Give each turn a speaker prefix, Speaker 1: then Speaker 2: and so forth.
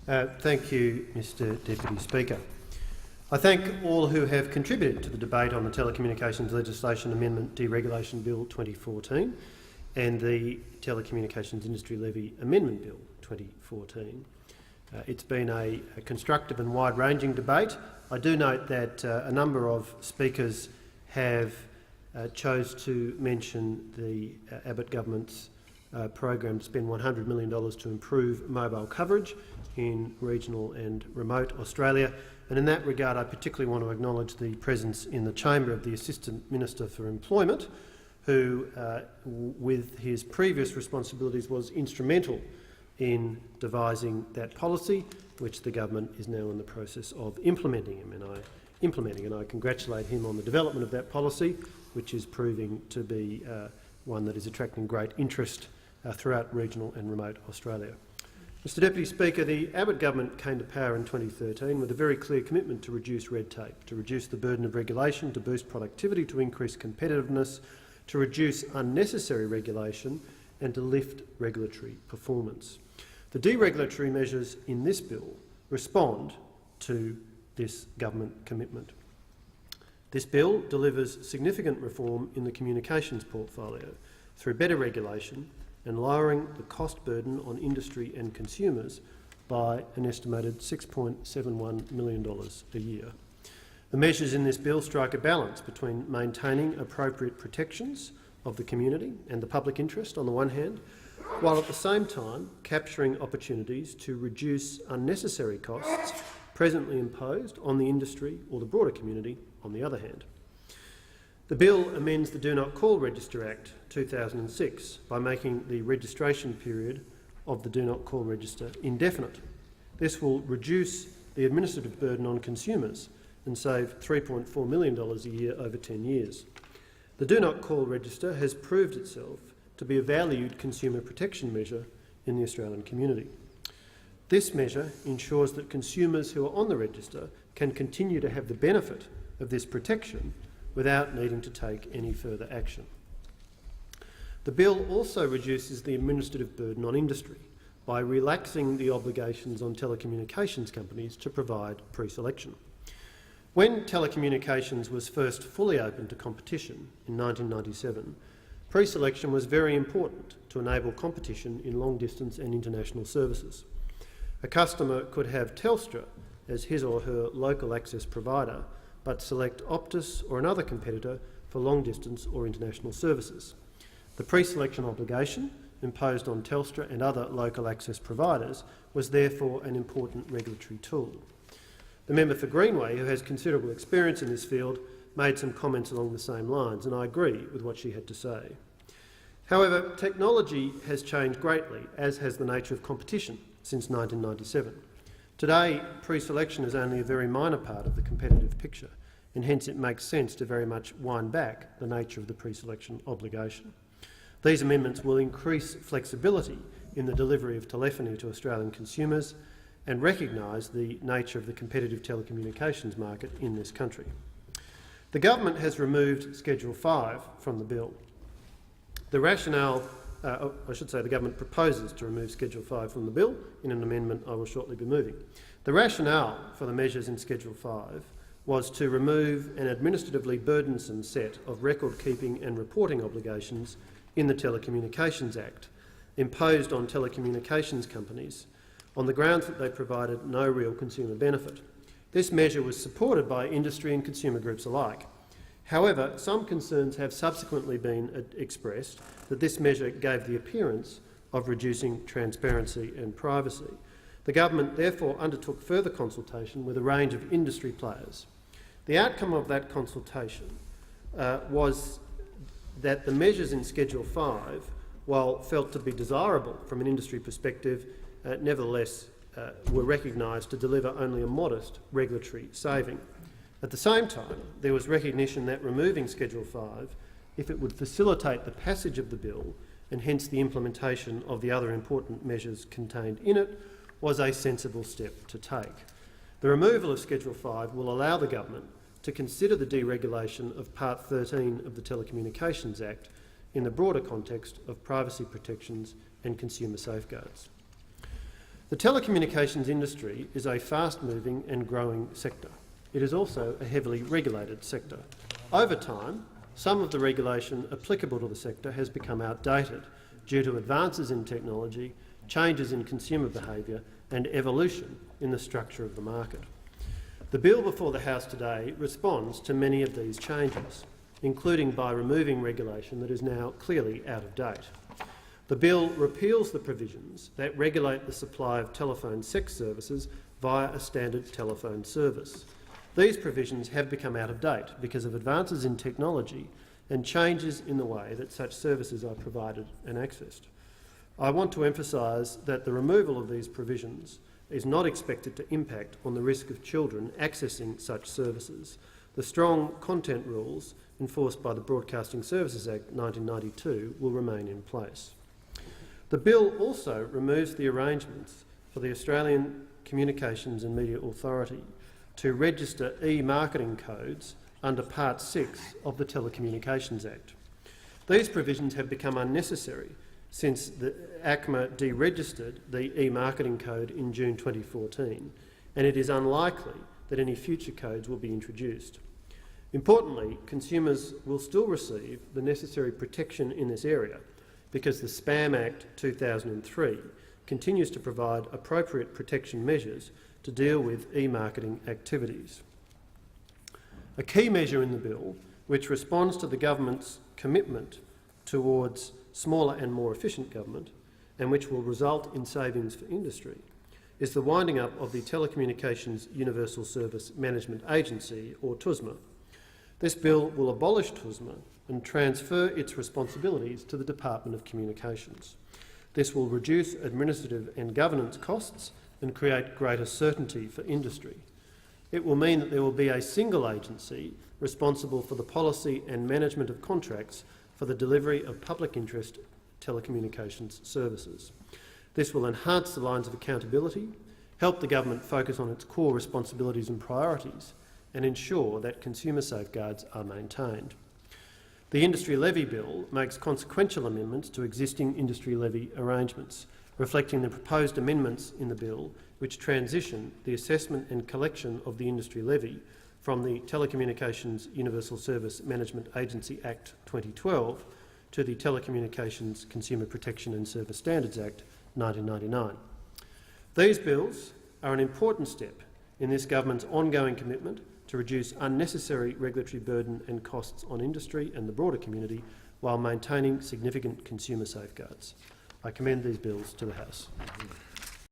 Speaker 1: Thank you, Mr Deputy Speaker. I thank all who have contributed to the debate on the Telecommunications Legislation Amendment Deregulation Bill 2014 and the Telecommunications Industry Levy Amendment Bill 2014. It's been a constructive and wide-ranging debate. I do note that a number of speakers have chose to mention the Abbott government's program to spend $100 million to improve mobile coverage in regional and remote Australia. And in that regard, I particularly want to acknowledge the presence in the chamber of the Assistant Minister for Employment, who, with his previous responsibilities, was instrumental in devising that policy, which the government is now in the process of implementing. And I congratulate him on the development of that policy, which is proving to be one that is attracting great interest throughout regional and remote Australia. Mr Deputy Speaker, the Abbott government came to power in 2013 with a very clear commitment to reduce red tape, to reduce the burden of regulation, to boost productivity, to increase competitiveness, to reduce unnecessary regulation and to lift regulatory performance. The deregulatory measures in this bill respond to this government commitment. This bill delivers significant reform in the communications portfolio through better regulation and lowering the cost burden on industry and consumers by an estimated $6.71 million a year. The measures in this bill strike a balance between maintaining appropriate protections of the community and the public interest on the one hand, while at the same time capturing opportunities to reduce unnecessary costs presently imposed on the industry or the broader community on the other hand. The bill amends the Do Not Call Register Act 2006 by making the registration period of the Do Not Call Register indefinite. This will reduce the administrative burden on consumers and save $3.4 million a year over 10 years. The Do Not Call Register has proved itself to be a valued consumer protection measure in the Australian community. This measure ensures that consumers who are on the register can continue to have the benefit of this protection without needing to take any further action. The bill also reduces the administrative burden on industry by relaxing the obligations on telecommunications companies to provide pre-selection. When telecommunications was first fully open to competition in 1997, pre-selection was very important to enable competition in long-distance and international services. A customer could have Telstra as his or her local access provider, but select Optus or another competitor for long-distance or international services. The pre-selection obligation imposed on Telstra and other local access providers was therefore an important regulatory tool. The member for Greenway, who has considerable experience in this field, made some comments along the same lines, and I agree with what she had to say. However, technology has changed greatly, as has the nature of competition since 1997. Today, pre-selection is only a very minor part of the competitive picture, and hence it makes sense to very much wind back the nature of the pre-selection obligation. These amendments will increase flexibility in the delivery of telephony to Australian consumers and recognise the nature of the competitive telecommunications market in this country. The government has removed Schedule 5 from the bill. The rationale the government proposes to remove Schedule 5 from the bill in an amendment I will shortly be moving. The rationale for the measures in Schedule 5 was to remove an administratively burdensome set of record-keeping and reporting obligations in the Telecommunications Act, imposed on telecommunications companies on the grounds that they provided no real consumer benefit. This measure was supported by industry and consumer groups alike. However, some concerns have subsequently been expressed that this measure gave the appearance of reducing transparency and privacy. The government therefore undertook further consultation with a range of industry players. The outcome of that consultation was that the measures in Schedule 5, while felt to be desirable from an industry perspective, nevertheless were recognised to deliver only a modest regulatory saving. At the same time, there was recognition that removing Schedule 5, if it would facilitate the passage of the bill and hence the implementation of the other important measures contained in it, was a sensible step to take. The removal of Schedule 5 will allow the government to consider the deregulation of Part 13 of the Telecommunications Act in the broader context of privacy protections and consumer safeguards. The telecommunications industry is a fast-moving and growing sector. It is also a heavily regulated sector. Over time, some of the regulation applicable to the sector has become outdated due to advances in technology, changes in consumer behaviour and evolution in the structure of the market. The bill before the House today responds to many of these changes, including by removing regulation that is now clearly out of date. The bill repeals the provisions that regulate the supply of telephone sex services via a standard telephone service. These provisions have become out of date because of advances in technology and changes in the way that such services are provided and accessed. I want to emphasise that the removal of these provisions is not expected to impact on the risk of children accessing such services. The strong content rules enforced by the Broadcasting Services Act 1992 will remain in place. The bill also removes the arrangements for the Australian Communications and Media Authority to register e-marketing codes under Part 6 of the Telecommunications Act. These provisions have become unnecessary since the ACMA deregistered the e-marketing code in June 2014, and it is unlikely that any future codes will be introduced. Importantly, consumers will still receive the necessary protection in this area because the Spam Act 2003 continues to provide appropriate protection measures to deal with e-marketing activities. A key measure in the bill, which responds to the government's commitment towards smaller and more efficient government, and which will result in savings for industry, is the winding up of the Telecommunications Universal Service Management Agency, or TUSMA. This bill will abolish TUSMA and transfer its responsibilities to the Department of Communications. This will reduce administrative and governance costs and create greater certainty for industry. It will mean that there will be a single agency responsible for the policy and management of contracts for the delivery of public interest telecommunications services. This will enhance the lines of accountability, help the government focus on its core responsibilities and priorities, and ensure that consumer safeguards are maintained. The Industry Levy Bill makes consequential amendments to existing industry levy arrangements, reflecting the proposed amendments in the bill which transition the assessment and collection of the industry levy from the Telecommunications Universal Service Management Agency Act 2012 to the Telecommunications Consumer Protection and Service Standards Act 1999. These bills are an important step in this government's ongoing commitment to reduce unnecessary regulatory burden and costs on industry and the broader community while maintaining significant consumer safeguards. I commend these bills to the House.